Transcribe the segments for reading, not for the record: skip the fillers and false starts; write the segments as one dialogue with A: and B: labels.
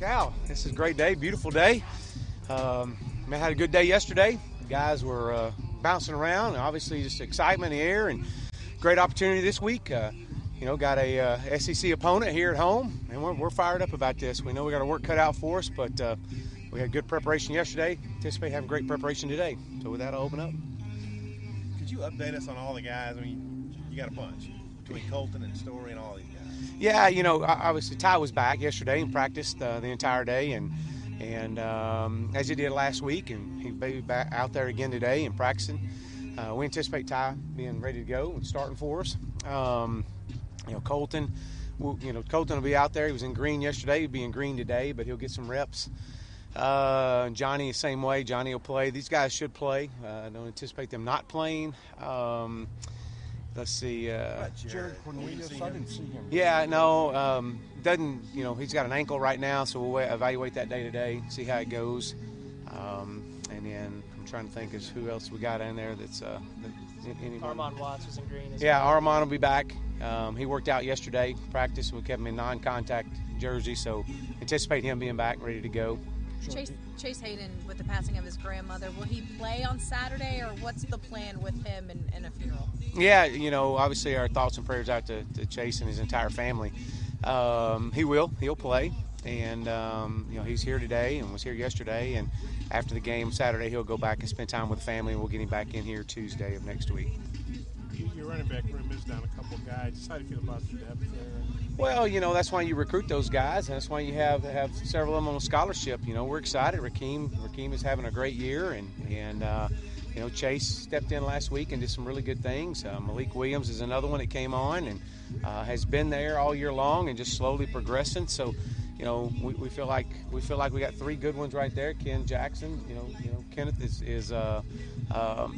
A: Cow. This is a great day, beautiful day. I had a good day yesterday. The guys were bouncing around, and obviously just excitement in the air, and great opportunity this week. Got a SEC opponent here at home, and we're fired up about this. We know we got our work cut out for us, but we had good preparation yesterday. Anticipate having great preparation today. So with that, I'll open up.
B: Could you update us on all the guys? I mean, you got a bunch between Colton and Story and all these guys.
A: Yeah, obviously Ty was back yesterday and practiced the entire day, and as he did last week, and he'll be back out there again today and practicing. We anticipate Ty being ready to go and starting for us. Colton will be out there. He was in green yesterday. He'll be in green today, but he'll get some reps. Johnny, the same way. Johnny will play. These guys should play. I don't anticipate them not playing. Let's see.
C: Jared Cornelius, I didn't see him.
A: Yeah, no, doesn't. He's got an ankle right now, so we'll evaluate that day to day, see how it goes. And then I'm trying to think of who else we got in there that's.
D: Armand Watts was in green.
A: Yeah, Armand will be back. He worked out yesterday, practice. We kept him in non-contact jersey, so anticipate him being back, ready to go.
E: Chase Hayden, with the passing of his grandmother, will he play on Saturday, or what's the plan with him in a funeral?
A: Yeah, obviously our thoughts and prayers out to Chase and his entire family. He'll play, and he's here today and was here yesterday, and after the game Saturday he'll go back and spend time with the family, and we'll get him back in here Tuesday of next week.
C: Your running back room is down a couple guys. How do you feel about the depth there?
A: Well, that's why you recruit those guys, and that's why you have several of them on a scholarship. We're excited. Rakeem is having a great year, and Chase stepped in last week and did some really good things. Malik Williams is another one that came on and has been there all year long and just slowly progressing. So, we feel like we got three good ones right there. Ken Jackson, Kenneth is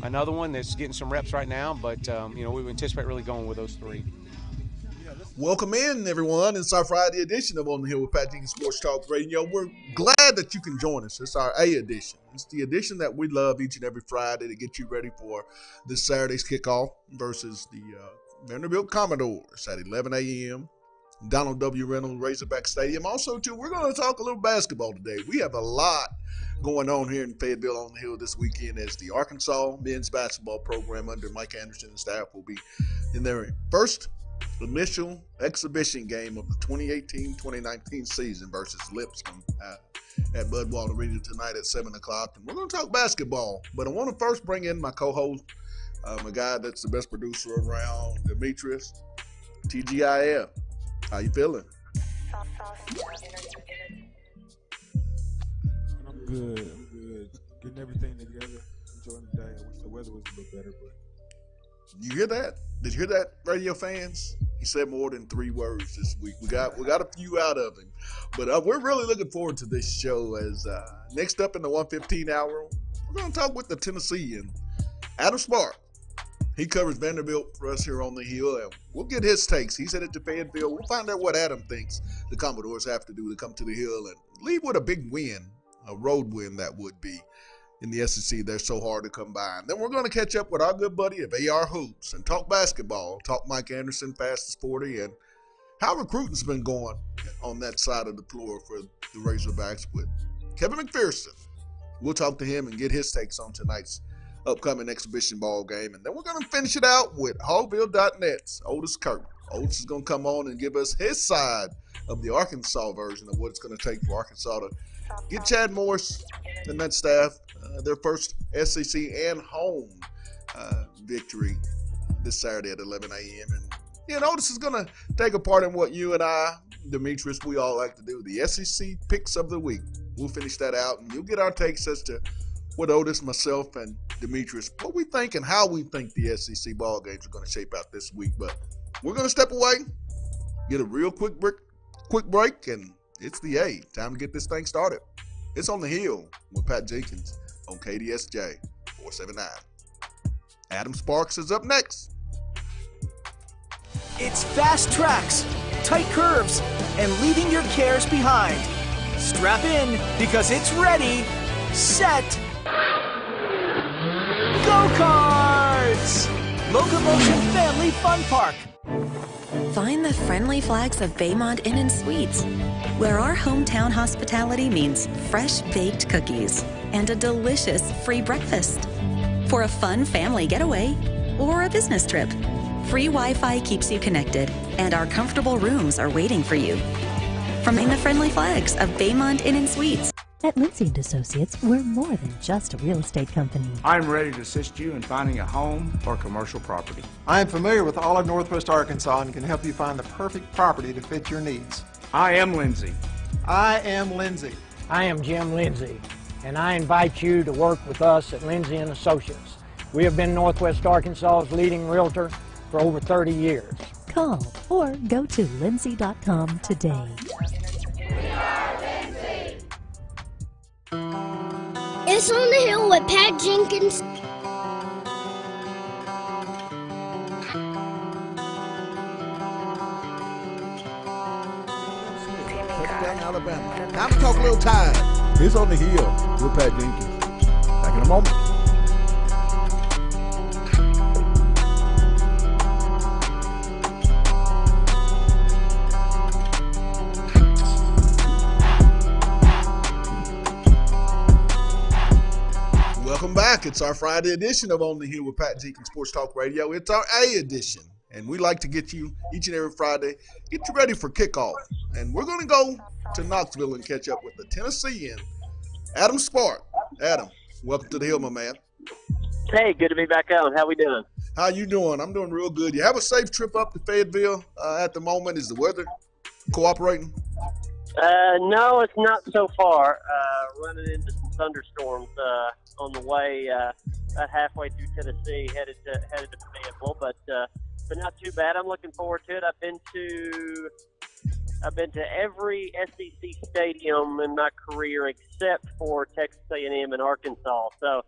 A: another one that's getting some reps right now, but we anticipate really going with those three.
F: Welcome in, everyone. It's our Friday edition of On the Hill with Pat Jenkins Sports Talk Radio. We're glad that you can join us. It's our A edition. It's the edition that we love each and every Friday to get you ready for this Saturday's kickoff versus the Vanderbilt Commodores at 11 a.m. Donald W. Reynolds Razorback Stadium. Also, too, we're going to talk a little basketball today. We have a lot going on here in Fayetteville on the Hill this weekend as the Arkansas men's basketball program under Mike Anderson and staff will be in their first initial exhibition game of the 2018-2019 season versus Lipscomb at Budweiser Arena tonight at 7 o'clock. And we're going to talk basketball, but I want to first bring in my co-host, a guy that's the best producer around, Demetrius, TGIF. How you feeling?
C: I'm good. Getting everything together. Enjoying the day. I wish the weather was a little better, but.
F: You hear that? Did you hear that, radio fans? He said more than 3 words this week. We got a few out of him, but we're really looking forward to this show. As next up in the 1:15 hour, we're going to talk with the Tennessean, Adam Spark. He covers Vanderbilt for us here on the Hill, and we'll get his takes. He's headed to Fayetteville. We'll find out what Adam thinks the Commodores have to do to come to the Hill and leave with a big win, a road win that would be. In the SEC, they're so hard to come by. And then we're going to catch up with our good buddy of AR Hoops and talk basketball, talk Mike Anderson, Fastest 40, and how recruiting's been going on that side of the floor for the Razorbacks with Kevin McPherson. We'll talk to him and get his takes on tonight's upcoming exhibition ball game. And then we're going to finish it out with Hallville.net's Otis Kirk. Otis is going to come on and give us his side of the Arkansas version of what it's going to take for Arkansas to get Chad Morris and that staff their first SEC and home victory this Saturday at 11 a.m. And, Otis is going to take a part in what you and I, Demetrius, we all like to do, the SEC picks of the week. We'll finish that out, and you'll get our takes as to what Otis, myself, and Demetrius, what we think and how we think the SEC ball games are going to shape out this week. But we're going to step away, get a real quick break, and it's the A. Time to get this thing started. It's On the Hill with Pat Jenkins on KDSJ 479. Adam Sparks is up next.
G: It's fast tracks, tight curves, and leaving your cares behind. Strap in because it's ready, set, go-karts! Locomotion Family Fun Park.
H: Find the friendly flags of Baymont Inn and Suites, where our hometown hospitality means fresh baked cookies and a delicious free breakfast. For a fun family getaway or a business trip, free Wi-Fi keeps you connected, and our comfortable rooms are waiting for you. From the friendly flags of Baymont Inn and Suites.
I: At Lindsay & Associates, we're more than just a real estate company.
J: I'm ready to assist you in finding a home or commercial property.
K: I am familiar with all of Northwest Arkansas and can help you find the perfect property to fit your needs.
J: I am Lindsay.
K: I am Lindsay.
L: I am Jim Lindsay, and I invite you to work with us at Lindsay & Associates. We have been Northwest Arkansas's leading realtor for over 30 years.
I: Call or go to lindsay.com today.
M: It's on the Hill with Pat Jenkins.
F: Touchdown, Alabama. Time to talk a little time. It's on the Hill with Pat Jenkins. Back in a moment. Welcome back. It's our Friday edition of On the Hill with Pat Jenkins Sports Talk Radio. It's our A edition, and we like to get you each and every Friday, get you ready for kickoff. And we're going to go to Knoxville and catch up with the Tennessean, Adam Spark. Adam, welcome to the Hill, my man.
N: Hey, good to be back on. How we doing?
F: How you doing? I'm doing real good. You have a safe trip up to Fayetteville at the moment. Is the weather cooperating?
N: No, it's not so far. Running into some thunderstorms on the way, about halfway through Tennessee, headed to Fayetteville, but not too bad. I'm looking forward to it. I've been to every SEC stadium in my career except for Texas A&M and Arkansas, so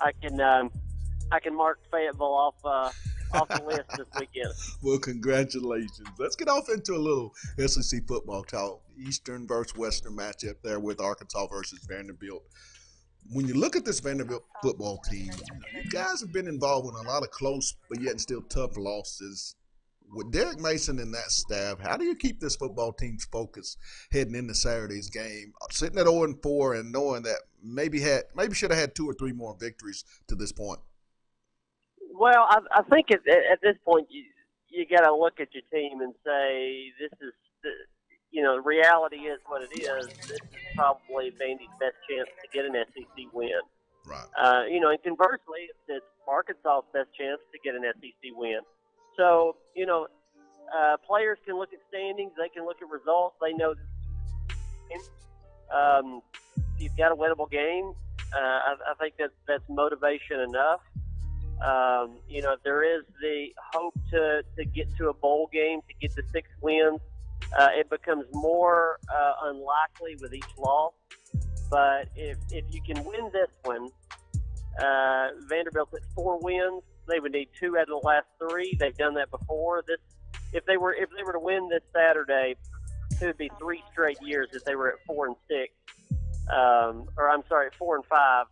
N: I can mark Fayetteville off the list this weekend.
F: Well, congratulations. Let's get off into a little SEC football talk. Eastern versus Western matchup there with Arkansas versus Vanderbilt. When you look at this Vanderbilt football team, you guys have been involved in a lot of close but yet still tough losses. With Derek Mason and that staff, how do you keep this football team's focus heading into Saturday's game? Sitting at 0-4 and knowing that maybe should have had 2 or 3 more victories to this point.
N: Well, I think at this point you got to look at your team and say this is the reality is what it is. This is probably Vandy's best chance to get an SEC win.
F: Right.
N: And conversely, it's Arkansas's best chance to get an SEC win. So, players can look at standings. They can look at results. They know you've got a winnable game. I think that's motivation enough. There is the hope to get to a bowl game, to get to 6 wins. It becomes more unlikely with each loss. But if you can win this one, Vanderbilt's at 4 wins. They would need 2 out of the last 3. They've done that before. If they were to win this Saturday, it would be 3 straight years if they were at 4 and 6. 4 and 5.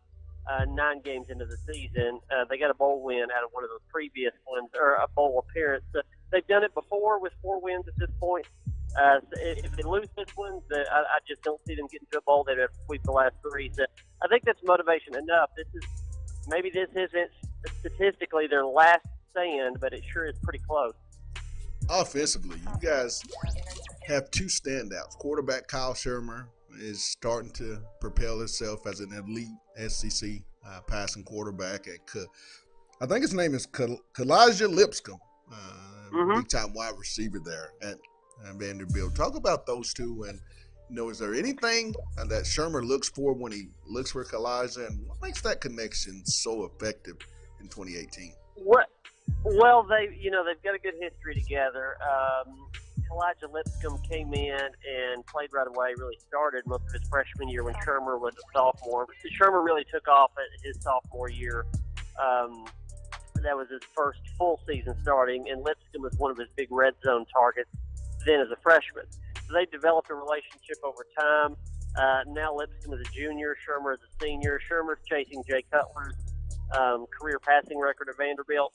N: 9 games into the season, they got a bowl win out of one of those previous ones, or a bowl appearance. They've done it before with 4 wins at this point. So if they lose this one, I just don't see them getting to a bowl. They'd have to sweep the last 3. So I think that's motivation enough. This isn't statistically their last stand, but it sure is pretty close.
F: Offensively, you guys have 2 standouts. Quarterback Kyle Shermer is starting to propel himself as an elite SEC passing quarterback. I think his name is Kalijah Lipscomb, big-time wide receiver there at Vanderbilt. Talk about those two, and is there anything that Shermer looks for when he looks for Kalijah, and what makes that connection so effective in 2018?
N: Well, they've got a good history together. Kalijah Lipscomb came in and played right away, really started most of his freshman year when Shermer was a sophomore. Shermer really took off at his sophomore year. That was his first full season starting, and Lipscomb was one of his big red zone targets then as a freshman. So they developed a relationship over time. Now Lipscomb is a junior, Shermer is a senior. Shermer's chasing Jay Cutler's career passing record at Vanderbilt.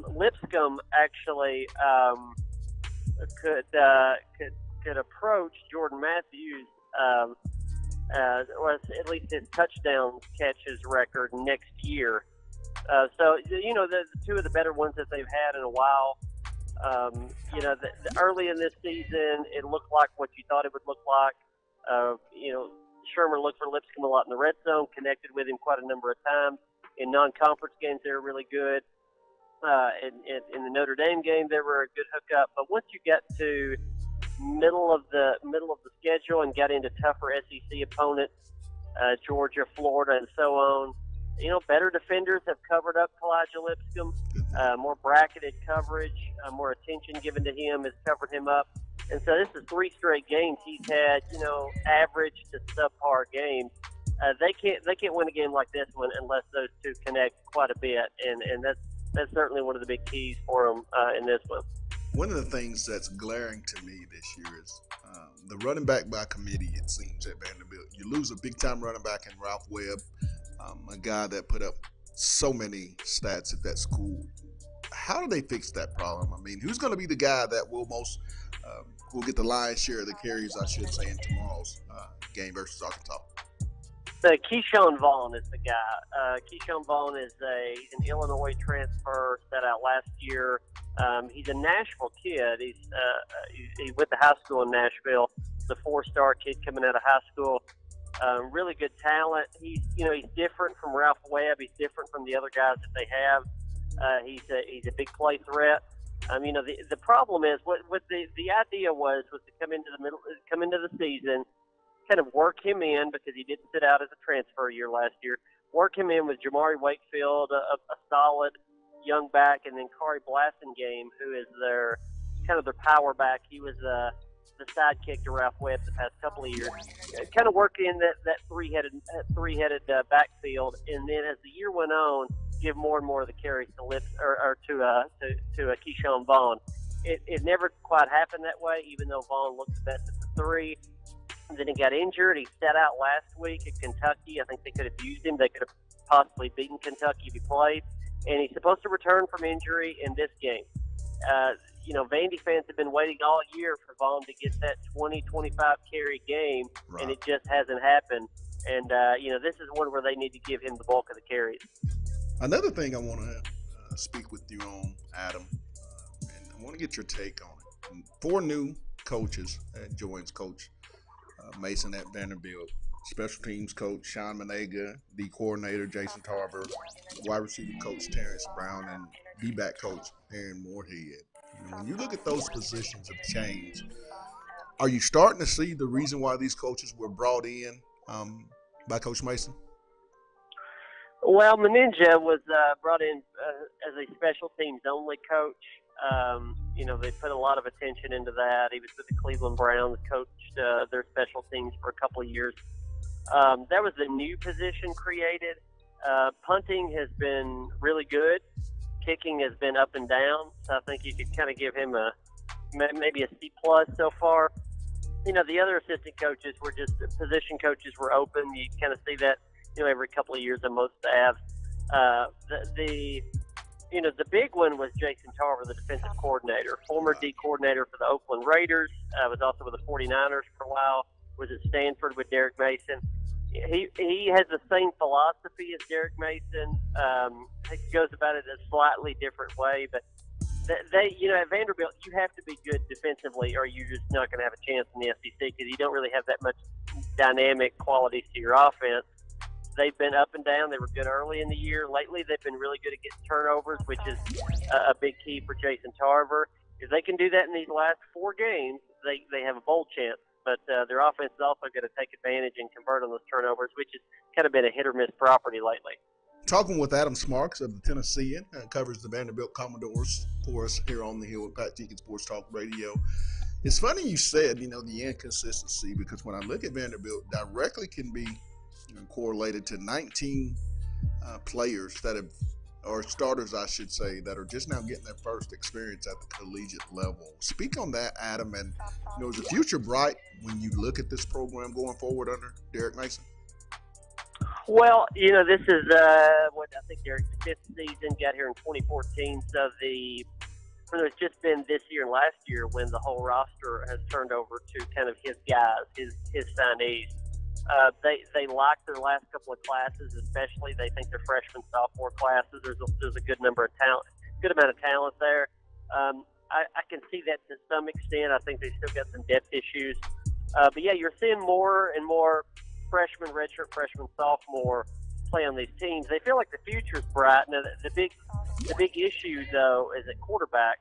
N: Lipscomb actually could approach Jordan Matthews, or at least his touchdown catches record next year. So the two of the better ones that they've had in a while. Early in this season, it looked like what you thought it would look like. Shermer looked for Lipscomb a lot in the red zone, connected with him quite a number of times. In non-conference games, they were really good. In the Notre Dame game, they were a good hookup. But once you get to middle of the schedule and got into tougher SEC opponents, Georgia, Florida, and so on, better defenders have covered up Elijah Lipscomb. More bracketed coverage, more attention given to him has covered him up. And so this is 3 straight games he's had, average to subpar games. They can't win a game like this one unless those two connect quite a bit, and that's certainly one of the big keys for them in this one.
F: One of the things that's glaring to me this year is the running back by committee, it seems, at Vanderbilt. You lose a big-time running back in Ralph Webb, a guy that put up so many stats at that school. How do they fix that problem? I mean, who's going to be the guy that will get the lion's share of the carries, I should say, in tomorrow's game versus Arkansas?
N: Keyshawn Vaughn is the guy. Keyshawn Vaughn is an Illinois transfer set out last year. He's a Nashville kid. He went to high school in Nashville. The 4-star kid coming out of high school. Really good talent. He's different from Ralph Webb. He's different from the other guys that they have. He's a big play threat. The problem is what the idea was to come into the season, kind of work him in because he didn't sit out as a transfer year last year. Work him in with Jamari Wakefield, a solid young back, and then Kari Blasingame, who is their power back. He was the sidekick to Ralph Webb the past couple of years. Kind of work in that three-headed backfield, and then as the year went on, give more and more of the carries to Keyshawn Vaughn. It never quite happened that way, even though Vaughn looked the best at the 3. Then he got injured. He sat out last week at Kentucky. I think they could have used him. They could have possibly beaten Kentucky if he played. And he's supposed to return from injury in this game. Vandy fans have been waiting all year for Vaughn to get that 20-25 carry game, right, and it just hasn't happened. And, this is one where they need to give him the bulk of the carries.
F: Another thing I want to speak with you on, Adam, and I want to get your take on it. 4 new coaches joins Coach Mason at Vanderbilt. Special teams coach Sean Manega, D coordinator Jason Tarver, wide receiver coach Terrence Brown, and D-back coach Aaron Moorhead. When you look at those positions of change, are you starting to see the reason why these coaches were brought in by Coach Mason?
N: Well, Meninja was brought in as a special teams only coach. They put a lot of attention into that. He was with the Cleveland Browns, coached their special teams for a couple of years. That was a new position created. Punting has been really good. Kicking has been up and down. So I think you could kind of give him maybe a C+ so far. The other assistant coaches were just position coaches were open. You kind of see that every couple of years on most staffs. The big one was Jason Tarver, the defensive coordinator, former D coordinator for the Oakland Raiders, was also with the 49ers for a while, was at Stanford with Derek Mason. He has the same philosophy as Derek Mason. He goes about it a slightly different way, but at Vanderbilt, you have to be good defensively or you're just not going to have a chance in the SEC because you don't really have that much dynamic qualities to your offense. They've been up and down. They were good early in the year. Lately, they've been really good at getting turnovers, which is a big key for Jason Tarver. If they can do that in these last 4 games, they have a bold chance. But their offense is also going to take advantage and convert on those turnovers, which has kind of been a hit-or-miss property lately.
F: Talking with Adam Smarks of the Tennessean, covers the Vanderbilt Commodores for us here on the Hill with Pat Jenkins Sports Talk Radio. It's funny you said, the inconsistency, because when I look at Vanderbilt, directly can be correlated to 19 players that have, or starters, I should say, that are just now getting their first experience at the collegiate level. Speak on that, Adam, and is the future bright when you look at this program going forward under Derek Mason?
N: Well, this is what I think Derek's 5th season, got here in 2014, so the it's just been this year and last year when the whole roster has turned over to kind of his guys, his signees. They like their last couple of classes, especially. They think their freshman, sophomore classes. There's a good amount of talent there. I can see that to some extent. I think they still got some depth issues. But yeah, you're seeing more and more freshmen, redshirt freshmen, sophomore play on these teams. They feel like the future's bright. Now, the big issue though is at quarterback.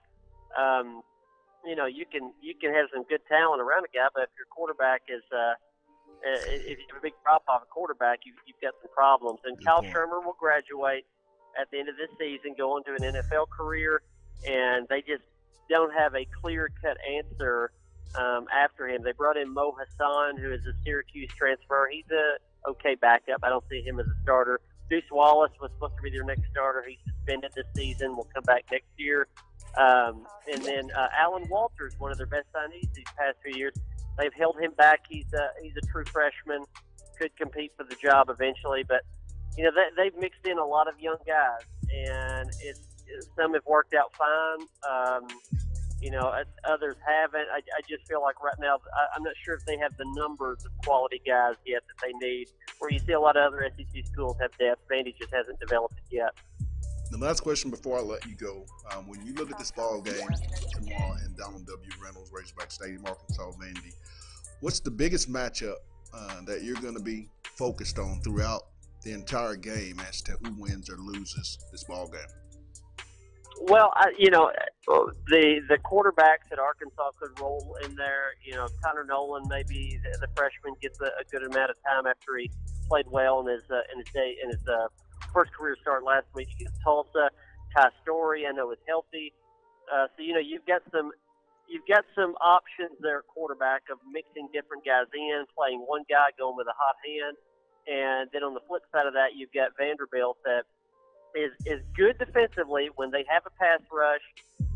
N: You can have some good talent around a guy, but if your quarterback is if you have a big drop off at quarterback, you've got some problems. And Kyle Shermer will graduate at the end of this season, go into an NFL career, and they just don't have a clear-cut answer after him. They brought in Mo Hassan, who is a Syracuse transfer. He's a okay backup. I don't see him as a starter. Deuce Wallace was supposed to be their next starter. He's suspended this season. Will come back next year. And then Alan Walters, one of their best signees these past few years. They've held him back. He's a true freshman. Could compete for the job eventually, but they've mixed in a lot of young guys, and some have worked out fine. Others haven't. I just feel like right now, I'm not sure if they have the numbers of quality guys yet that they need. Where you see a lot of other SEC schools have depth, Vandy just hasn't developed it yet.
F: The last question before I let you go, when you look at this ball game tomorrow in Donald W. Reynolds Razorback Stadium, Arkansas, Vandy, what's the biggest matchup that you're going to be focused on throughout the entire game as to who wins or loses this ball game?
N: Well, the quarterbacks at Arkansas could roll in there. Connor Nolan, maybe the freshman, gets a good amount of time after he played well in his first career start last week against Tulsa. Ty Story, I know, is healthy. So you've got some options there at quarterback of mixing different guys in, playing one guy, going with a hot hand, and then on the flip side of that, you've got Vanderbilt that is good defensively when they have a pass rush.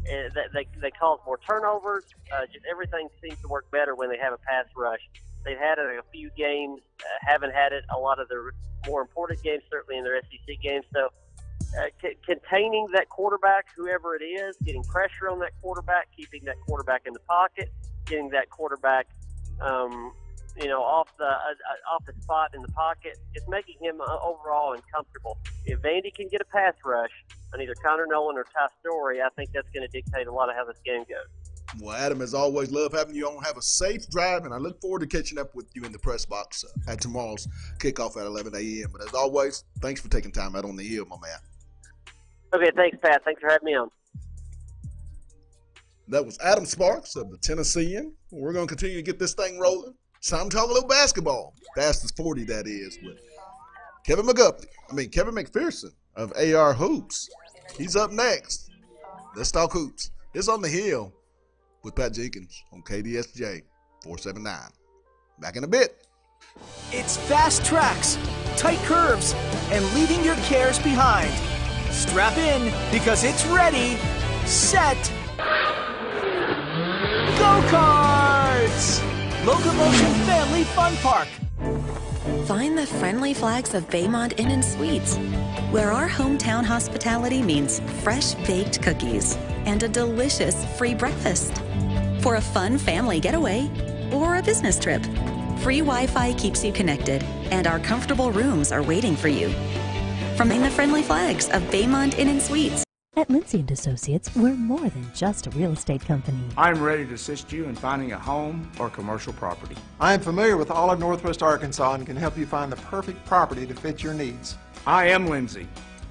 N: They cause more turnovers. Just everything seems to work better when they have a pass rush. They've had it in a few games, haven't had it a lot of their more important games, certainly in their SEC games. So containing that quarterback, whoever it is, getting pressure on that quarterback, keeping that quarterback in the pocket, getting that quarterback off the spot in the pocket, it's making him overall uncomfortable. If Vandy can get a pass rush on either Connor Nolan or Ty Story, I think that's going to dictate a lot of how this game goes.
F: Well, Adam, as always, love having you on. Have a safe drive, and I look forward to catching up with you in the press box at tomorrow's kickoff at 11 a.m. But as always, thanks for taking time out on the hill, my man.
N: Okay, thanks, Pat. Thanks for having me on.
F: That was Adam Sparks of the Tennessean. We're going to continue to get this thing rolling. So I'm talking a little basketball. Fastest 40, that is, with Kevin McPherson of AR Hoops. He's up next. Let's talk hoops. It's on the hill with Pat Jenkins on KDSJ 479. Back in a bit.
G: It's fast tracks, tight curves, and leaving your cares behind. Strap in because it's ready, set, go-karts! Locomotion Family Fun Park.
H: Find the friendly flags of Baymont Inn & Suites, where our hometown hospitality means fresh baked cookies and a delicious free breakfast. For a fun family getaway or a business trip, free Wi-Fi keeps you connected, and our comfortable rooms are waiting for you. From the friendly flags of Baymont Inn & Suites.
I: At Lindsay & Associates, we're more than just a real estate company.
J: I'm ready to assist you in finding a home or commercial property.
K: I am familiar with all of Northwest Arkansas and can help you find the perfect property to fit your needs.
J: I am Lindsay.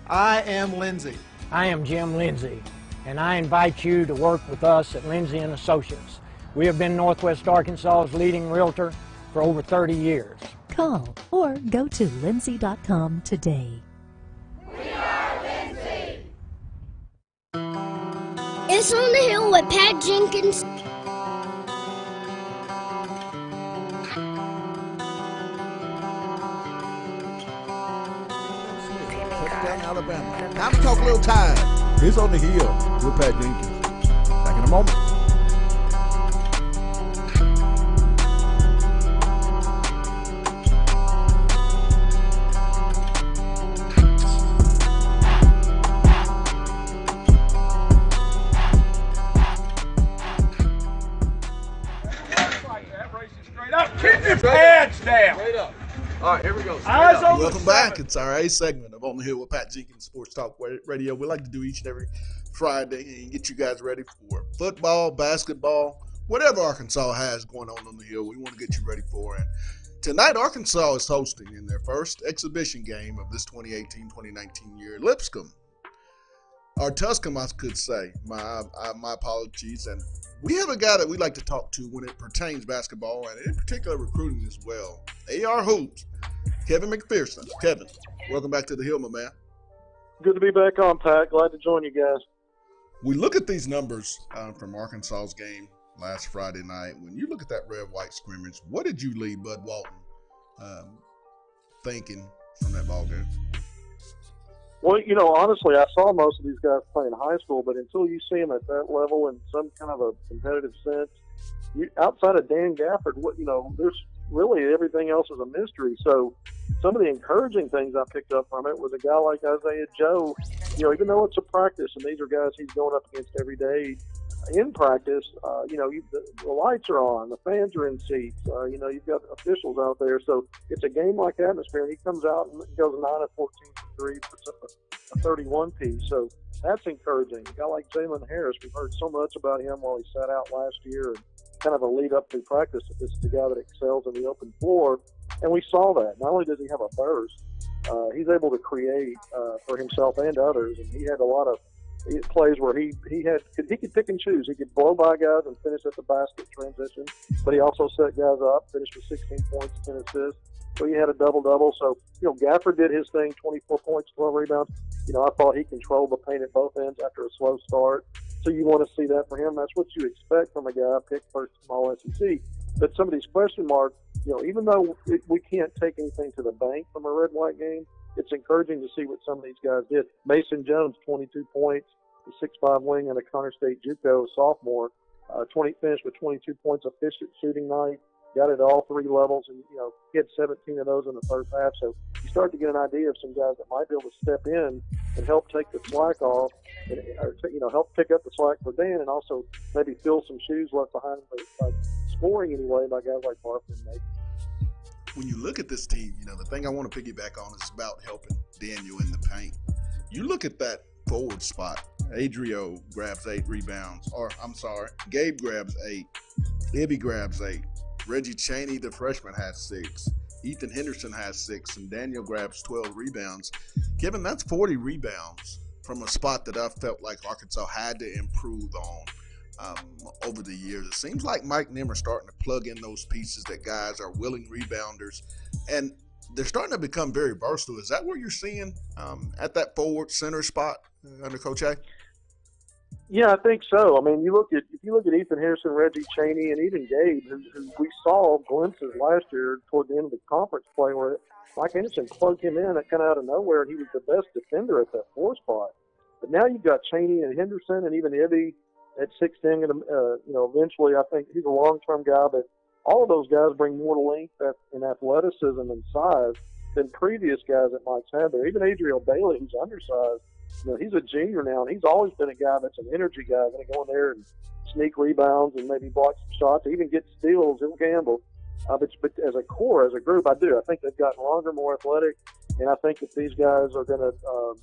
K: I am Lindsay.
L: I am Jim Lindsay, and I invite you to work with us at Lindsay & Associates. We have been Northwest Arkansas's leading realtor for over 30 years.
I: Call or go to lindsay.com today.
M: It's on the hill with Pat Jenkins.
F: Touchdown, Alabama. Time to talk a little time. It's on the hill with Pat Jenkins. Back in a moment.
O: Straight up. Keep your pads down.
P: Straight up. All right, here we go.
O: Eyes on the
F: Welcome back. It's our A segment of On the Hill with Pat Jenkins Sports Talk Radio. We like to do each and every Friday and get you guys ready for football, basketball, whatever Arkansas has going on the Hill. We want to get you ready for it. Tonight, Arkansas is hosting in their first exhibition game of this 2018-2019 year, Lipscomb. Or Tuscum, I could say. My apologies. And we have a guy that we like to talk to when it pertains basketball and in particular recruiting as well. AR Hoops, Kevin McPherson. Kevin, welcome back to the Hill, my man.
Q: Good to be back on, Pat. Glad to join you guys.
F: We look at these numbers from Arkansas's game last Friday night. When you look at that red-white scrimmage, what did you leave Bud Walton thinking from that ball game?
Q: Well, honestly, I saw most of these guys play in high school, but until you see them at that level in some kind of a competitive sense, outside of Dan Gafford, there's really everything else is a mystery. So some of the encouraging things I picked up from it was a guy like Isaiah Joe, even though it's a practice and these are guys he's going up against every day in practice, the lights are on, the fans are in seats, you've got officials out there. So it's a game-like atmosphere, and he comes out and goes 9 of 14 for 3 for a 31 piece. So that's encouraging. A guy like Jalen Harris, we've heard so much about him while he sat out last year and kind of a lead up through practice. This is a guy that excels in the open floor, and we saw that. Not only does he have a burst, he's able to create for himself and others, and he had a lot of plays where he could pick and choose. He could blow by guys and finish at the basket transition, but he also set guys up, finished with 16 points, 10 assists. So he had a double-double. So, Gafford did his thing, 24 points, 12 rebounds. I thought he controlled the paint at both ends after a slow start. So you want to see that for him. That's what you expect from a guy picked first in all SEC. But some of these question marks, even though we can't take anything to the bank from a red-white game, it's encouraging to see what some of these guys did. Mason Jones, 22 points, the 6'5" wing and a Connor State JUCO sophomore, finished with 22 points, efficient shooting night, got it at all three levels, and he had 17 of those in the first half. So you start to get an idea of some guys that might be able to step in and help take the slack off, or help pick up the slack for Dan, and also maybe fill some shoes left behind by scoring anyway by guys like Barkley and Nate.
F: When you look at this team, the thing I want to piggyback on is about helping Daniel in the paint. You look at that forward spot. Adrio grabs 8 rebounds. Gabe grabs 8. Ibby grabs 8. Reggie Chaney, the freshman, has 6. Ethan Henderson has 6. And Daniel grabs 12 rebounds. Kevin, that's 40 rebounds from a spot that I felt like Arkansas had to improve on over the years. It seems like Mike Nimmer's starting to plug in those pieces that guys are willing rebounders, and they're starting to become very versatile. Is that what you're seeing at that forward center spot under Coach A?
Q: Yeah, I think so. I mean, if you look at Ethan Harrison, Reggie Chaney, and even Gabe, who we saw glimpses last year toward the end of the conference play where Mike Anderson plugged him in kind of out of nowhere, and he was the best defender at that 4 spot. But now you've got Chaney and Henderson and even Ibby at 6'10", and eventually I think he's a long-term guy, but all of those guys bring more length and athleticism and size than previous guys that Mike's had there. Even Adriel Bailey, who's undersized, he's a junior now, and he's always been a guy that's an energy guy, going to go in there and sneak rebounds and maybe block some shots, even get steals. He'll gamble. But as a core, as a group, I think they've gotten longer, more athletic, and I think that these guys are going to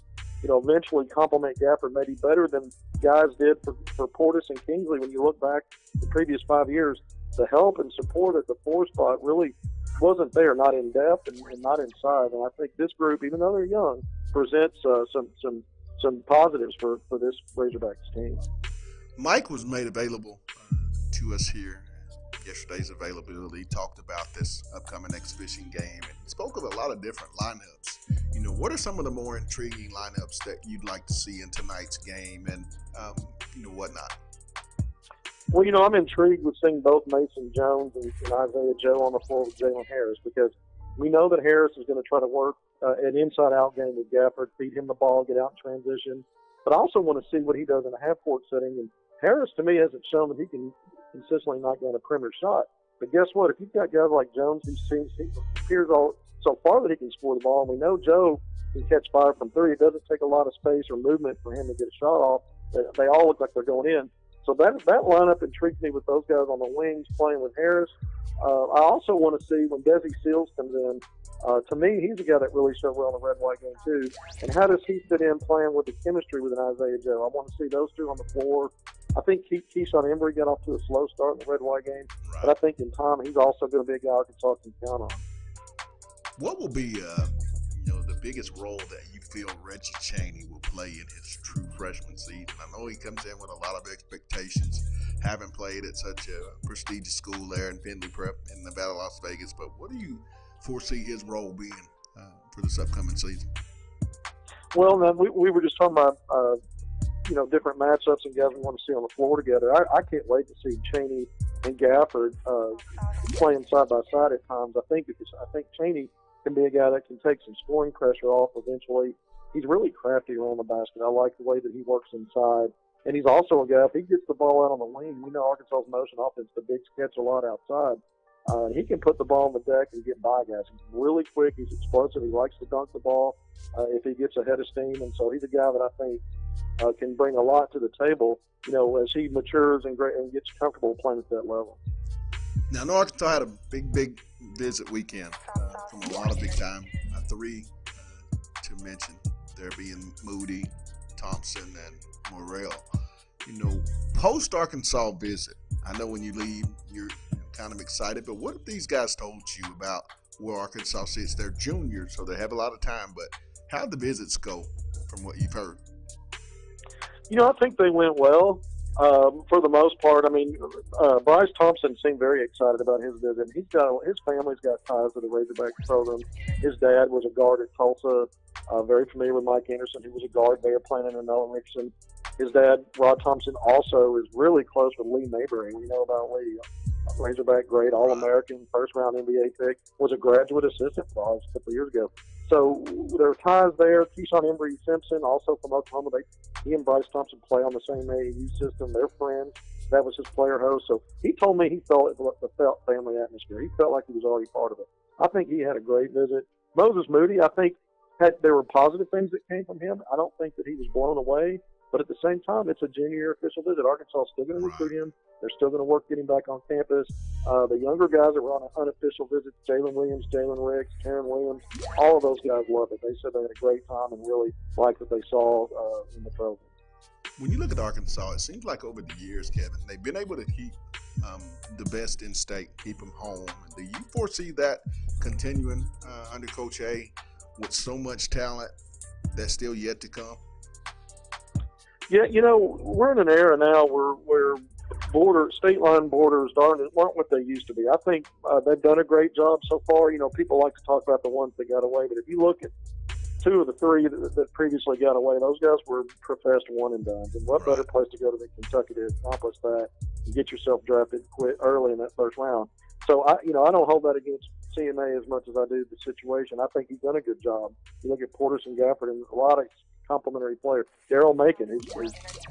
Q: eventually complement Gafford maybe better than guys did for Portis and Kingsley. When you look back the previous 5 years, the help and support at the 4 spot really wasn't there, not in depth and not in size. And I think this group, even though they're young, presents some positives for this Razorbacks team.
F: Mike was made available to us here. Yesterday's availability, talked about this upcoming exhibition game, and spoke of a lot of different lineups. What are some of the more intriguing lineups that you'd like to see in tonight's game, and whatnot?
Q: Well, I'm intrigued with seeing both Mason Jones and Isaiah Joe on the floor with Jalen Harris, because we know that Harris is going to try to work an inside-out game with Gafford, feed him the ball, get out in transition. But I also want to see what he does in a half-court setting. And Harris, to me, hasn't shown that he can consistently knock down a perimeter shot. But guess what? If you've got guys like Jones, who appears so far that he can score the ball, and we know Joe can catch fire from 3, it doesn't take a lot of space or movement for him to get a shot off. They all look like they're going in. So that lineup intrigues me with those guys on the wings playing with Harris. I also want to see when Desi Seals comes in. To me, he's a guy that really showed well in the red-white game too. And how does he fit in playing with the chemistry with an Isaiah Joe? I want to see those two on the floor. I think Keyshawn Embry got off to a slow start in the red-white game, but I think in time he's also going to be a guy Arkansas can count on.
F: What will be, the biggest role that you feel Reggie Chaney will play in his true freshman season? I know he comes in with a lot of expectations, having played at such a prestigious school there in Findlay Prep in Nevada, Las Vegas. But what do you foresee his role being for this upcoming season?
Q: Well, man, we were just talking about different matchups and guys we want to see on the floor together. I can't wait to see Chaney and Gafford playing side by side at times. I think Chaney can be a guy that can take some scoring pressure off eventually. He's really crafty around the basket. I like the way that he works inside. And he's also a guy, if he gets the ball out on the wing, we know Arkansas's motion offense, the bigs catch a lot outside. He can put the ball on the deck and get by guys. He's really quick. He's explosive. He likes to dunk the ball if he gets ahead of steam. And so he's a guy that I think can bring a lot to the table, as he matures and gets comfortable playing at that level.
F: Now, I know Arkansas had a big visit weekend from a lot of big-time three to mention, there being Moody, Thompson, and Morrell. Post-Arkansas visit, I know when you leave, you're kind of excited, but what if these guys told you about where Arkansas sits? They're juniors, so they have a lot of time, but how'd the visits go from what you've heard?
Q: I think they went well. For the most part, Bryce Thompson seemed very excited about his visit. His family's got ties to the Razorback program. His dad was a guard at Tulsa, very familiar with Mike Anderson, who was a guard there playing in Nolan Richardson. His dad, Rod Thompson, also is really close with Lee Mabry. We know about Lee, Razorback great, All-American, first-round NBA pick, was a graduate assistant for us a couple of years ago. So there are ties there. Keyshawn Embry Simpson, also from Oklahoma, he and Bryce Thompson play on the same AAU system. They're friends. That was his player host. So he told me he felt family atmosphere. He felt like he was already part of it. I think he had a great visit. Moses Moody, I think there were positive things that came from him. I don't think that he was blown away. But at the same time, it's a junior year official visit. Arkansas is still going to recruit him. They're still going to work getting back on campus. The younger guys that were on unofficial visits, Jalen Williams, Jalen Ricks, Taryn Williams, all of those guys loved it. They said they had a great time and really liked what they saw in the program.
F: When you look at Arkansas, it seems like over the years, Kevin, they've been able to keep the best in state, keep them home. Do you foresee that continuing under Coach A with so much talent that's still yet to come?
Q: Yeah, we're in an era now where state line borders aren't what they used to be. I think they've done a great job so far. People like to talk about the ones that got away, but if you look at two of the three that previously got away, those guys were professed one and done. And what better place to go than Kentucky to accomplish that and get yourself drafted early in that first round? So I don't hold that against CMA as much as I do the situation. I think he's done a good job. You look at Porterson Gafford and a lot of complimentary player. Daryl Macon, who's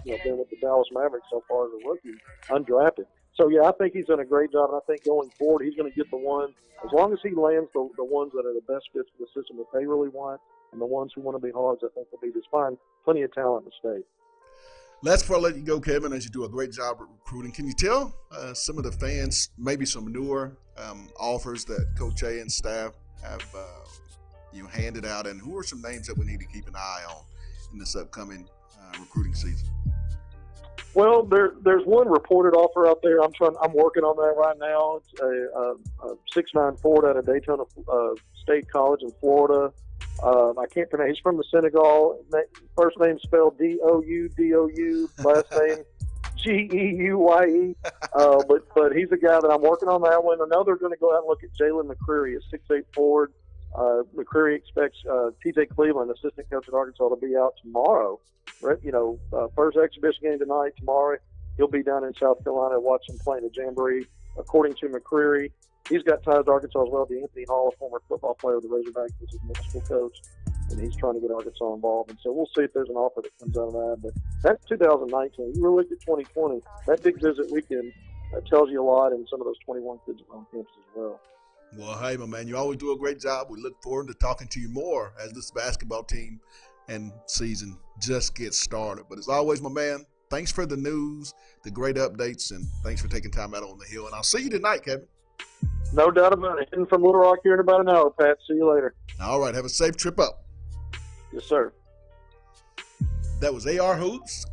Q: been with the Dallas Mavericks so far as a rookie, undrafted. So, I think he's done a great job, and I think going forward he's going to get the one, as long as he lands the ones that are the best fits for the system that they really want, and the ones who want to be hogs, I think will be just fine. Plenty of talent in the state.
F: Last before I let you go, Kevin, as you do a great job at recruiting, can you tell some of the fans maybe some newer offers that Coach A and staff have handed out, and who are some names that we need to keep an eye on in this upcoming recruiting season?
Q: Well, there's one reported offer out there. I'm working on that right now. It's a 6'9" forward out of Daytona State College in Florida. I can't pronounce. He's from the Senegal. First name spelled D-O-U, last name G-E-U-Y-E. But he's a guy that I'm working on that one. I know they're going to go out and look at Jalen McCreary, a 6'8" forward. McCreary expects T.J. Cleveland, assistant coach at Arkansas, to be out tomorrow. Right, first exhibition game tonight. Tomorrow he'll be down in South Carolina watching playing the Jamboree. According to McCreary, he's got ties to Arkansas as well. The Anthony Hall, a former football player of the Razorbacks, is his middle school coach, and he's trying to get Arkansas involved. And so we'll see if there's an offer that comes out of that. But that's 2019. You really look at 2020. That big visit weekend tells you a lot, and some of those 21 kids are on campus as well.
F: Well, hey, my man, you always do a great job. We look forward to talking to you more as this basketball team and season just gets started. But as always, my man, thanks for the news, the great updates, and thanks for taking time out on the hill. And I'll see you tonight, Kevin.
Q: No doubt about it. Heading from Little Rock here in about an hour, Pat. See you later.
F: All right. Have a safe trip up.
Q: Yes, sir.
F: That was AR Hoops.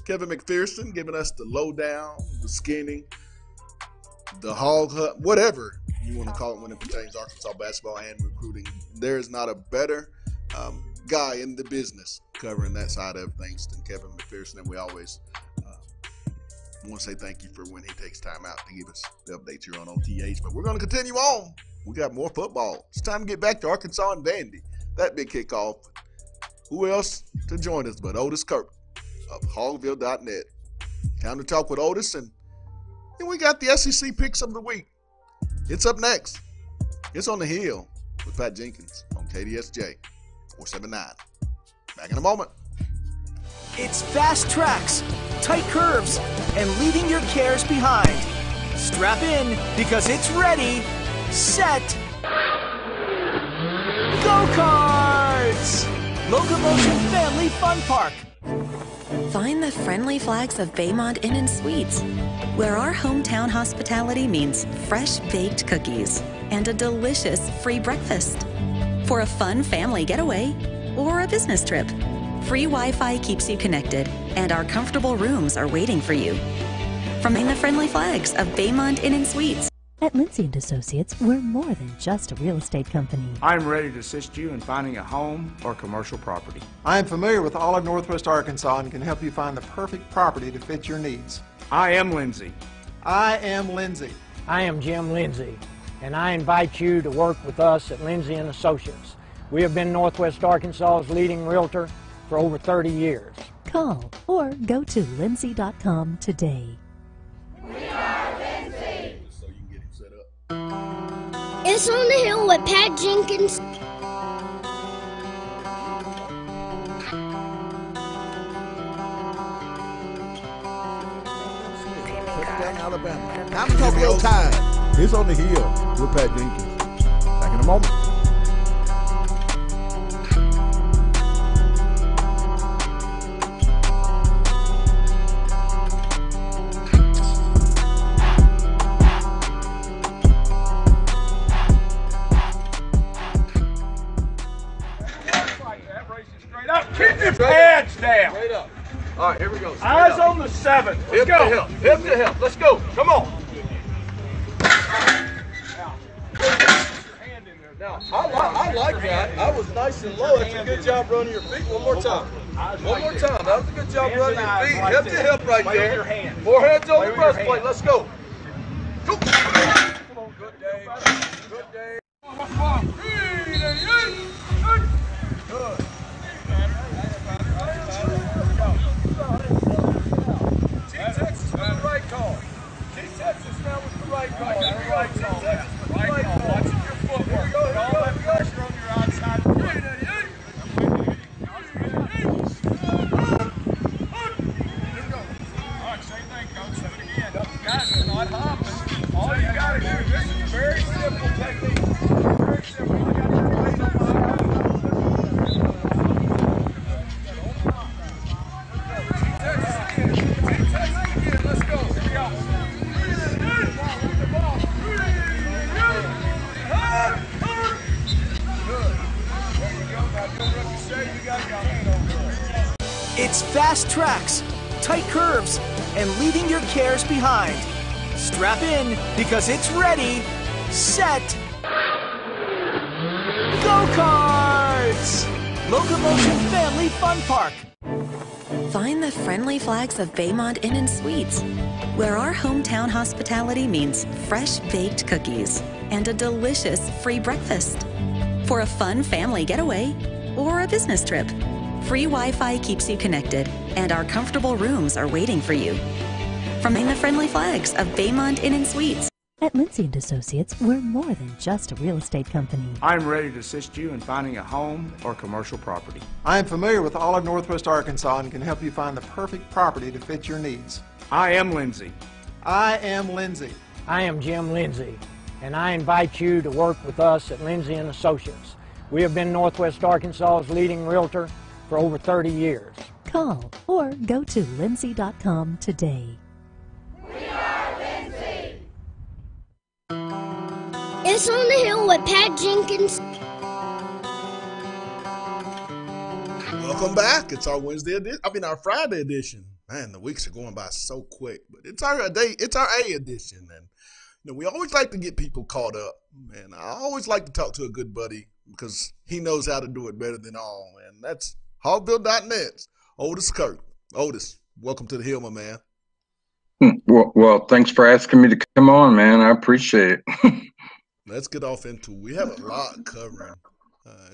F: Kevin McPherson giving us the lowdown, the skinny, the hog hunt, whatever you want to call it when it pertains to Arkansas basketball and recruiting. There is not a better guy in the business covering that side of things than Kevin McPherson, and we always want to say thank you for when he takes time out to give us the updates here on OTH. But we're going to continue on. We got more football. It's time to get back to Arkansas and Vandy. That big kickoff. Who else to join us but Otis Kirk of Hogville.net. Time to talk with Otis, and then we got the SEC picks of the week. It's up next. It's on the hill with Pat Jenkins on KDSJ 479. Back in a moment.
G: It's fast tracks, tight curves, and leaving your cares behind. Strap in because it's ready, set, go-karts! Locomotion Family Fun Park.
H: Find the friendly flags of Baymont Inn and Suites, where our hometown hospitality means fresh baked cookies and a delicious free breakfast. For a fun family getaway or a business trip, free Wi-Fi keeps you connected, and our comfortable rooms are waiting for you. From the friendly flags of Baymont Inn and Suites.
I: At Lindsay & Associates, we're more than just a real estate company.
J: I'm ready to assist you in finding a home or commercial property.
K: I am familiar with all of Northwest Arkansas and can help you find the perfect property to fit your needs.
J: I am Lindsay.
K: I am Lindsay.
L: I am Jim Lindsay, and I invite you to work with us at Lindsay & Associates. We have been Northwest Arkansas's leading realtor for over 30 years.
I: Call or go to lindsay.com today.
M: It's on the hill with Pat Jenkins.
P: Alabama. Time to talk your time. It's on the hill with Pat Jenkins. Back in a moment.
O: Keep your pads down.
R: Straight up. All right, here we go.
O: Eyes on the 7. Let's go.
R: Hip to hip. Hip to hip. Let's go. Come on. Now, I like that. I was nice and low. That's a good job running your feet. One more time. One more time. That was a good job running your feet. Hip to hip right there. 4 hands on the breastplate. Let's go. Go. Come on. Good day. Good day. Good. Texas with the right call. Texas now with the right call. Right call. Texas with the right call. Watching your footwork. All that pressure on your outside foot. All right, same thing, coach. Do it again. Guys are not hopping. All you got to do, this is a very simple technique. Very simple. All you got to do is lay on my
G: It's fast tracks, tight curves, and leaving your cares behind. Strap in because it's ready, set, go-karts! Locomotion Family Fun Park.
H: Find the friendly flags of Baymont Inn and Suites, where our hometown hospitality means fresh baked cookies and a delicious free breakfast. For a fun family getaway or a business trip, free Wi-Fi keeps you connected, and our comfortable rooms are waiting for you. From the friendly flags of Baymont Inn and Suites.
I: At Lindsay & Associates, we're more than just a real estate company.
J: I'm ready to assist you in finding a home or commercial property.
K: I am familiar with all of Northwest Arkansas and can help you find the perfect property to fit your needs.
J: I am Lindsay.
K: I am Lindsay.
L: I am Jim Lindsay, and I invite you to work with us at Lindsay & Associates. We have been Northwest Arkansas's leading realtor for over 30 years.
I: Call or go to lindsay.com today.
M: It's on the Hill with Pat Jenkins.
F: Welcome back. It's our Wednesday edition. Our Friday edition. Man, the weeks are going by so quick, but it's our day. It's our A edition, and we always like to get people caught up. And I always like to talk to a good buddy because he knows how to do it better than all, and that's Hogville.net's Otis Kirk. Otis, welcome to the Hill, my man.
S: Well, thanks for asking me to come on, man. I appreciate it.
F: Let's get off into it. We have a lot covering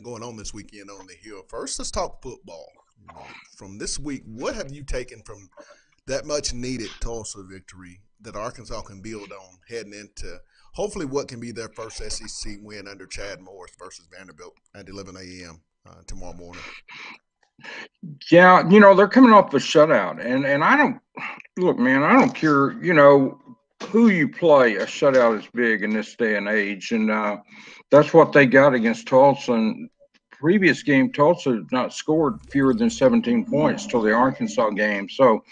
F: going on this weekend on the Hill. First, let's talk football. From this week, what have you taken from that much needed Tulsa victory that Arkansas can build on heading into hopefully what can be their first SEC win under Chad Morris versus Vanderbilt at 11 a.m. Tomorrow morning?
S: Yeah, they're coming off the shutout, and I don't look, man. I don't care, who you play. A shutout is big in this day and age, and that's what they got against Tulsa. And previous game, Tulsa had not scored fewer than 17 points till the Arkansas game. So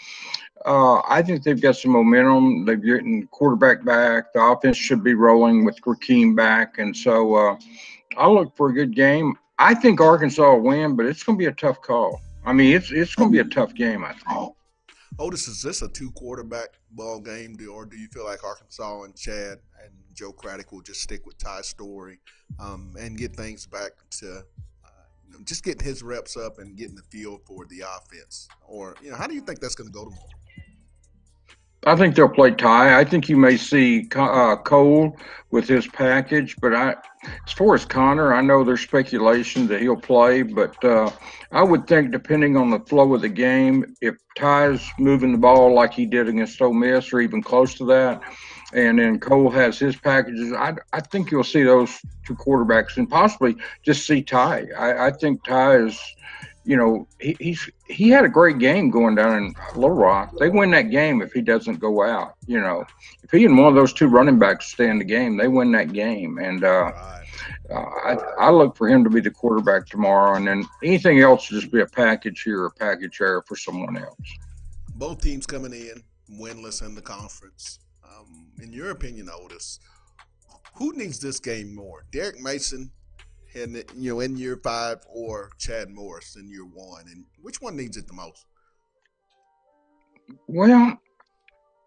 S: I think they've got some momentum. They've gotten quarterback back. The offense should be rolling with Rakeem back, and so I look for a good game. I think Arkansas will win, but it's going to be a tough call. It's going to be a tough game, I think.
F: Otis, is this a two-quarterback ball game, or do you feel like Arkansas and Chad and Joe Craddock will just stick with Ty Story and get things back to just getting his reps up and getting the feel for the offense? Or, how do you think that's going to go tomorrow?
S: I think they'll play Ty. I think you may see Cole with his package, but as far as Connor, I know there's speculation that he'll play, but I would think depending on the flow of the game, if Ty's moving the ball like he did against Ole Miss or even close to that, and then Cole has his packages, I think you'll see those two quarterbacks and possibly just see Ty. I think Ty is – he had a great game going down in Little Rock. They win that game if he doesn't go out. If he and one of those two running backs stay in the game, they win that game. And I look for him to be the quarterback tomorrow, and then anything else will just be a package here or a package there for someone else.
F: Both teams coming in winless in the conference. In your opinion, Otis, who needs this game more? Derek Mason in year 5 or Chad Morris in year 1, and which one needs it the most?
S: Well,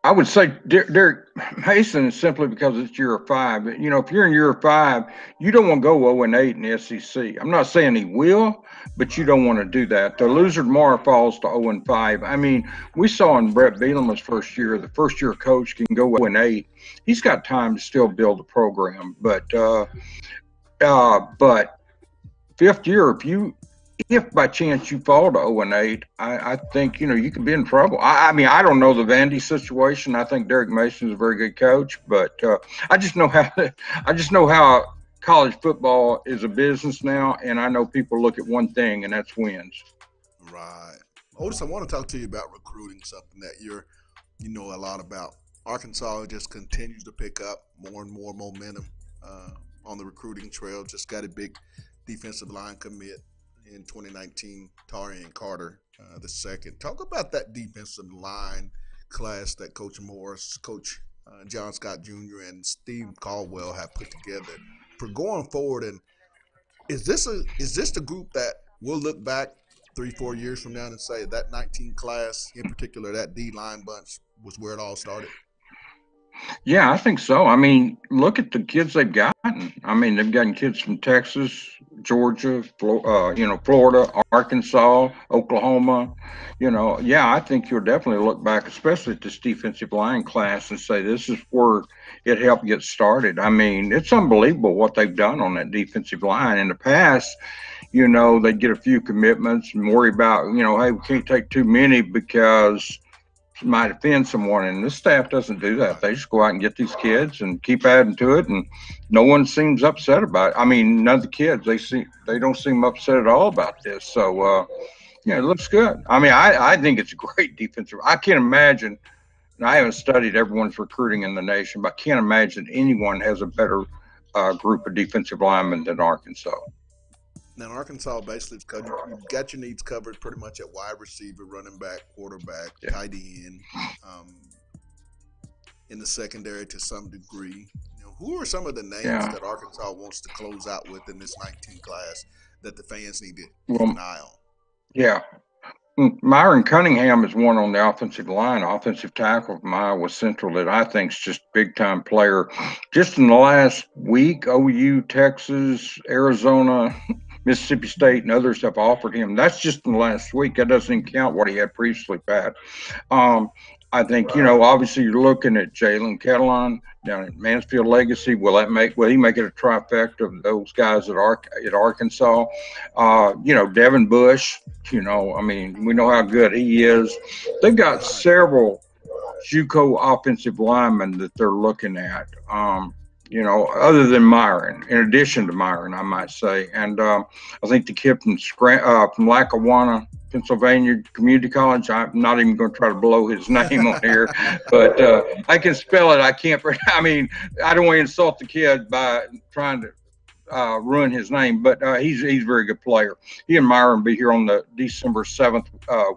S: I would say Derek Mason is simply because it's year 5. If you're in year 5, you don't want to go 0-8 in the SEC. I'm not saying he will, but you don't want to do that. The loser tomorrow falls to 0-5. We saw in Brett Bielema's first year, the first-year coach can go 0-8. He's got time to still build a program, but fifth year, if by chance you fall to 0-8, I think you could be in trouble. I don't know the Vandy situation. I think Derek Mason is a very good coach, but I just know how college football is a business now, and I know people look at one thing, and that's wins.
F: Right, Otis. I want to talk to you about recruiting, something that you know a lot about. Arkansas just continues to pick up more and more momentum on the recruiting trail. Just got a big defensive line commit in 2019, Tarian Carter the second. Talk about that defensive line class that Coach Morris, Coach John Scott Jr., and Steve Caldwell have put together for going forward. And is this the group that we'll look back 3-4 years from now and say that 19 class, in particular that D-line bunch, was where it all started?
S: Yeah, I think so. Look at the kids they've gotten. They've gotten kids from Texas, Georgia, Florida, Arkansas, Oklahoma. I think you'll definitely look back, especially at this defensive line class, and say this is where it helped get started. It's unbelievable what they've done on that defensive line. In the past, they'd get a few commitments and worry about, hey, we can't take too many because might offend someone, and this staff doesn't do that. They just go out and get these kids and keep adding to it, and no one seems upset about it. None of the kids, they don't seem upset at all about this. So it looks good. I think it's a great defensive. I can't imagine, and I haven't studied everyone's recruiting in the nation, but I can't imagine anyone has a better group of defensive linemen than Arkansas.
F: Now, Arkansas basically, you've got your needs covered pretty much at wide receiver, running back, quarterback, tight end, in the secondary to some degree. Who are some of the names that Arkansas wants to close out with in this 19 class that the fans need to keep an eye on?
S: Yeah. Myron Cunningham is one on the offensive line, offensive tackle from Iowa Central that I think is just a big-time player. Just in the last week, OU, Texas, Arizona, Mississippi State, and others have offered him. That's just in the last week. That doesn't even count what he had previously, Pat. I think, obviously you're looking at Jalen Catalon down at Mansfield Legacy. Will he make it a trifecta of those guys at Arkansas? Devin Bush, we know how good he is. They've got several JUCO offensive linemen that they're looking at, other than Myron, in addition to Myron, I might say. And I think the kid from Lackawanna, Pennsylvania Community College, I'm not even going to try to blow his name on here, but I can spell it. I can't. I don't want to insult the kid by trying to ruin his name, but he's a very good player. He and Myron will be here on the December 7th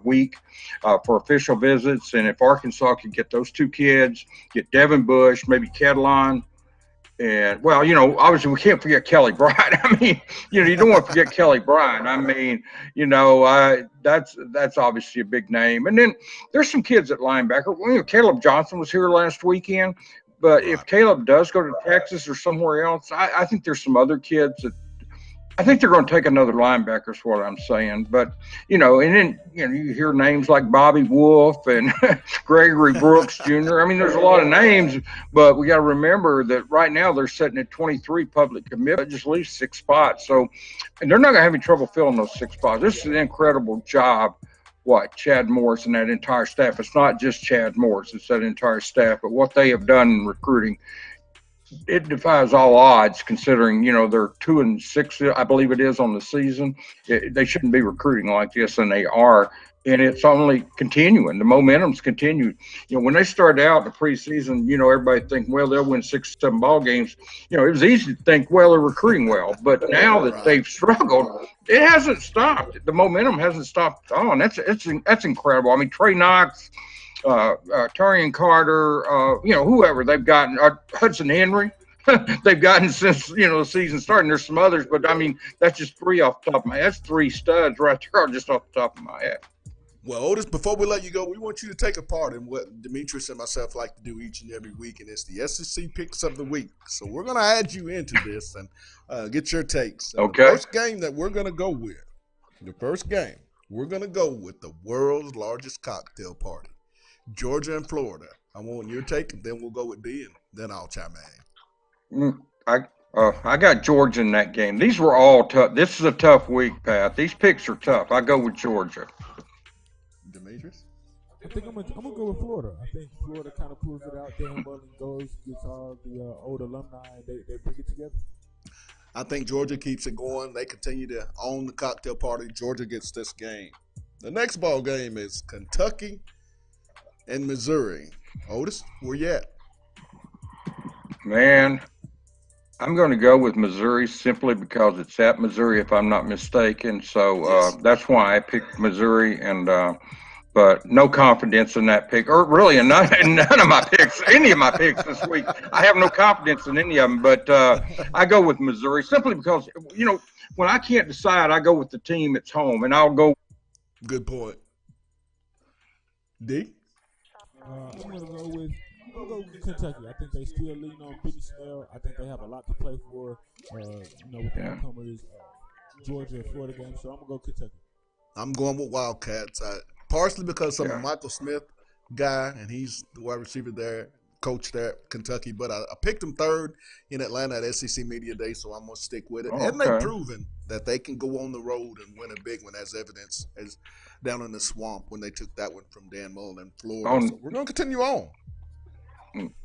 S: week for official visits. And if Arkansas could get those two kids, get Devin Bush, maybe Catalon, and obviously we can't forget Kelly Bryant. You don't want to forget Kelly Bryant. That's obviously a big name. And then there's some kids at linebacker. Caleb Johnson was here last weekend. But if Caleb does go to Texas or somewhere else, I think there's some other kids that I think they're going to take another linebacker is what I'm saying. But, and then, you hear names like Bobby Wolf and Gregory Brooks Jr. There's a lot of names, but we got to remember that right now they're sitting at 23 public commitments, just leaves 6 spots. So, and they're not going to have any trouble filling those 6 spots. This is an incredible job. Chad Morris and that entire staff. It's not just Chad Morris, it's that entire staff. But what they have done in recruiting, it defies all odds considering, they're 2-6, I believe it is, on the season. They shouldn't be recruiting like this, and they are. And it's only continuing. The momentum's continued. When they started out in the preseason, everybody think, they'll win 6 or 7 ball games. It was easy to think, they're recruiting well. But now that they've struggled, it hasn't stopped. The momentum hasn't stopped at all. And that's incredible. Trey Knox, Tarian Carter, whoever they've gotten, Hudson Henry. They've gotten since the season started. There's some others, but that's just 3 off the top of my head. That's 3 studs right there, just off the top of my head.
F: Well, Otis, before we let you go, we want you to take a part in what Demetrius and myself like to do each and every week, and it's the SEC Picks of the Week. So we're going to add you into this and get your takes.
S: Okay.
F: The first game that we're going to go with, the world's largest cocktail party, Georgia and Florida. I want your take, and then we'll go with D, and then I'll chime in.
S: I got Georgia in that game. These were all tough. This is a tough week, Pat. These picks are tough. I go with Georgia.
F: Demetrius?
C: I think I'm gonna go with Florida. I think Florida kind of pulls it out. Dan Mullen goes, gets all the old alumni, and they bring it together.
F: I think Georgia keeps it going. They continue to own the cocktail party. Georgia gets this game. The next ball game is Kentucky and Missouri. Otis, where you at?
S: Man, I'm going to go with Missouri simply because it's at Missouri, if I'm not mistaken. So that's why I picked Missouri, but no confidence in that pick, or really in none of my picks, any of my picks this week. I have no confidence in any of them, but I go with Missouri simply because, when I can't decide, I go with the team that's home, and I'll go.
F: Good point. D?
C: I'm going to go with Kentucky. I think they still lean on Pitty Snell. I think they have a lot to play for, with the newcomers, Georgia and Florida game. So I'm going to go Kentucky.
F: I'm going with Wildcats. Partially because I'm a Michael Smith guy, and he's the wide receiver there, coach there at Kentucky. But I picked him third in Atlanta at SEC Media Day, so I'm going to stick with it. And they've proven that they can go on the road and win a big one, as evidence as down in the swamp when they took that one from Dan Mullen in Florida. So we're going to continue on.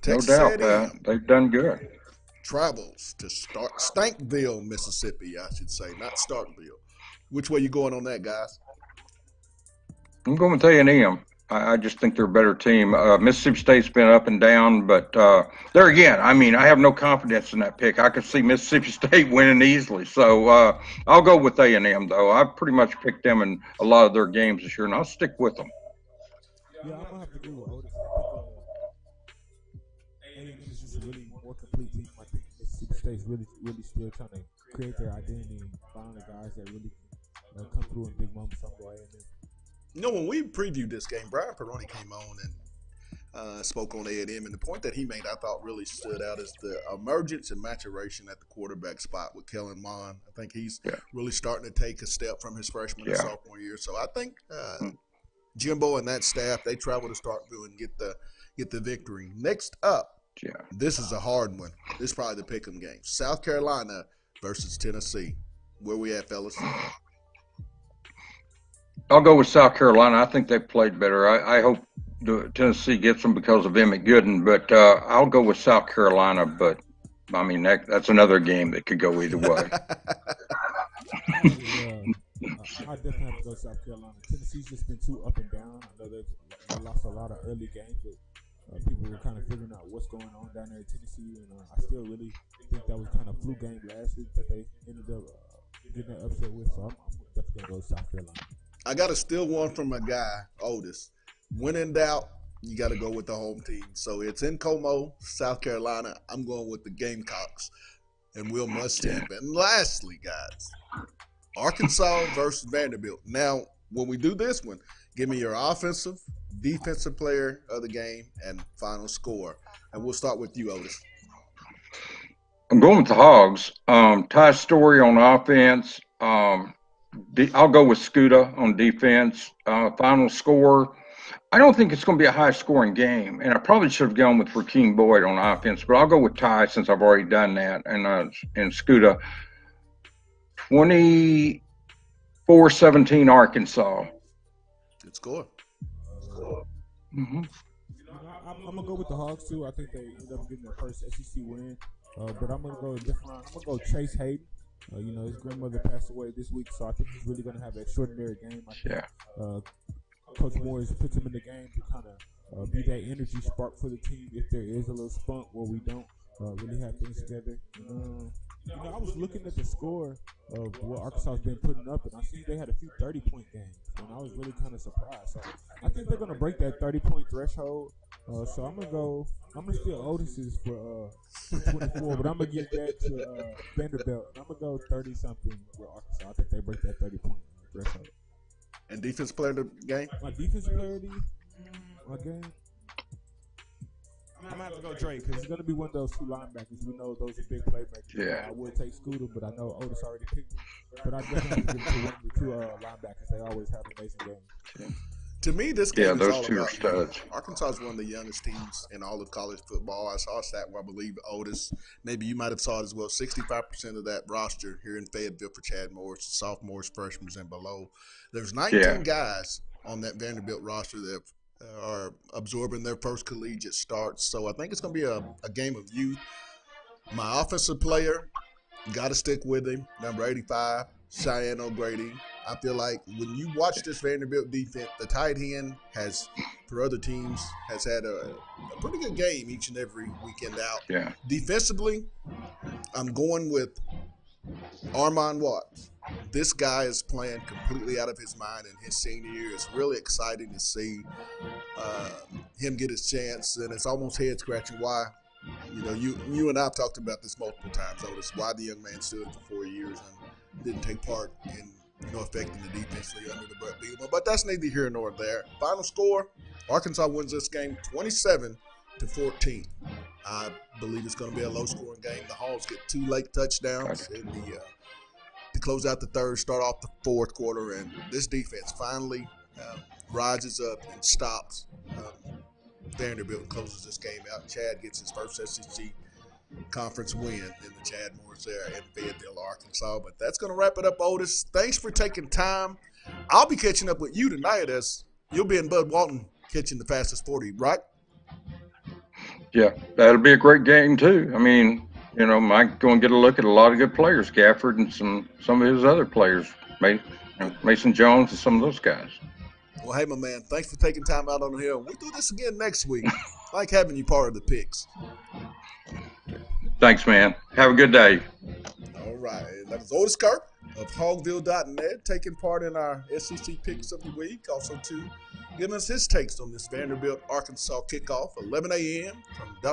S: Texas no doubt, they've done good.
F: Travels to Stankville, Mississippi, I should say, not Starkville. Which way you going on that, guys?
S: I'm going with A&M. I just think they're a better team. Mississippi State's been up and down, but there again, I mean, I have no confidence in that pick. I could see Mississippi State winning easily. So I'll go with A&M, though. I've pretty much picked them in a lot of their games this year, and I'll stick with them.
C: Yeah, I'm gonna have to agree with Otis. I think A&M is just a really more complete team. I think Mississippi State's really still trying to create their identity and find the guys that really come through in big moments. I'm going A&M.
F: You know, when we previewed this game, Brian Peroni came on and spoke on A&M, and the point that he made I thought really stood out is the emergence and maturation at the quarterback spot with Kellen Mond. I think he's really starting to take a step from his freshman and sophomore year. So I think Jimbo and that staff, they travel to Starkville and get the victory. Next up, this is a hard one. This is probably the pick'em game. South Carolina versus Tennessee. Where we at, fellas?
S: I'll go with South Carolina. I think they played better. I hope Tennessee gets them because of Emmett Gooden, but I'll go with South Carolina. But I mean, that's another game that could go either way.
C: I definitely have to go South Carolina. Tennessee's just been too up and down. I know they lost a lot of early games, but people were kind of figuring out what's going on down there in Tennessee, and I still really think that was kind of a fluke game last week that they ended up getting that upset with. So I'm definitely gonna go South Carolina.
F: I got to steal one from my guy, Otis. When in doubt, you got to go with the home team. So it's in Como, South Carolina. I'm going with the Gamecocks and Will Muschamp. And lastly, guys, Arkansas versus Vanderbilt. Now, when we do this one, give me your offensive, defensive player of the game, and final score. And we'll start with you, Otis.
S: I'm going with the Hogs. Ty Story on offense. I'll go with Scuda on defense. Final score, I don't think it's going to be a high-scoring game, and I probably should have gone with Rakeem Boyd on offense, but I'll go with Ty since I've already done that, and Scuda. 24-17 Arkansas.
F: Good score.
C: I'm going to go with the Hogs, too. I think they ended up getting their first SEC win, but I'm going to go different. I'm going to go Chase Hayden. His grandmother passed away this week, so I think he's really going to have an extraordinary game. I think, Coach Morris puts him in the game to kind of be that energy spark for the team if there is a little spunk where we don't really have things together. I was looking at the score of what Arkansas has been putting up, and I see they had a few 30-point games, and I was really kind of surprised. So I think they're going to break that 30-point threshold. So I'm going to steal Otis's for 24, but I'm going to give that to Vanderbilt. I'm going to go 30-something with Arkansas. I think they break that 30-point threshold.
F: And defense player of the game?
C: My defense player of the game? I'm going to have to go Drake because he's going to be one of those two linebackers. We know those are big playmakers.
S: Yeah.
C: I would take Scooter, but I know Otis already picked him. But I definitely have to give it to one of the two linebackers. They always have amazing games.
F: To me, this game is all
S: those two
F: about
S: are studs.
F: Arkansas is one of the youngest teams in all of college football. I saw a stat where I believe Otis, maybe you might have saw it as well, 65% of that roster here in Fayetteville for Chad Morris, sophomores, freshmen, and below. There's 19 guys on that Vanderbilt roster that are absorbing their first collegiate starts. So I think it's going to be a game of youth. My offensive player, got to stick with him, number 85, Cheyenne O'Grady. I feel like when you watch this Vanderbilt defense, the tight end has, for other teams, has had a pretty good game each and every weekend out.
S: Yeah.
F: Defensively, I'm going with Armon Watts. This guy is playing completely out of his mind in his senior year. It's really exciting to see him get his chance, and it's almost head-scratching why. You and I have talked about this multiple times, Otis, why the young man stood for 4 years and didn't take part in affecting the defense under the Brett Bielema. But that's neither here nor there. Final score, Arkansas wins this game 27-14. I believe it's going to be a low-scoring game. The Hogs get 2 late touchdowns to close out the third, start off the fourth quarter, and this defense finally rises up and stops Vanderbilt and closes this game out. Chad gets his first SEC conference win in the Chad Morris there in Fayetteville, Arkansas. But that's going to wrap it up, Otis. Thanks for taking time. I'll be catching up with you tonight as you'll be in Bud Walton catching the fastest 40, right?
S: Yeah, that'll be a great game too. I mean, Mike going to get a look at a lot of good players, Gafford and some of his other players, Mason Jones and some of those guys.
F: Well, hey, my man, thanks for taking time out on the hill. We'll do this again next week. I like having you part of the picks.
S: Thanks, man. Have a good day.
F: All right. That is Otis Kirk of Hogville.net taking part in our SEC picks of the week. Also, too, giving us his takes on this Vanderbilt-Arkansas kickoff, 11 a.m. from Donald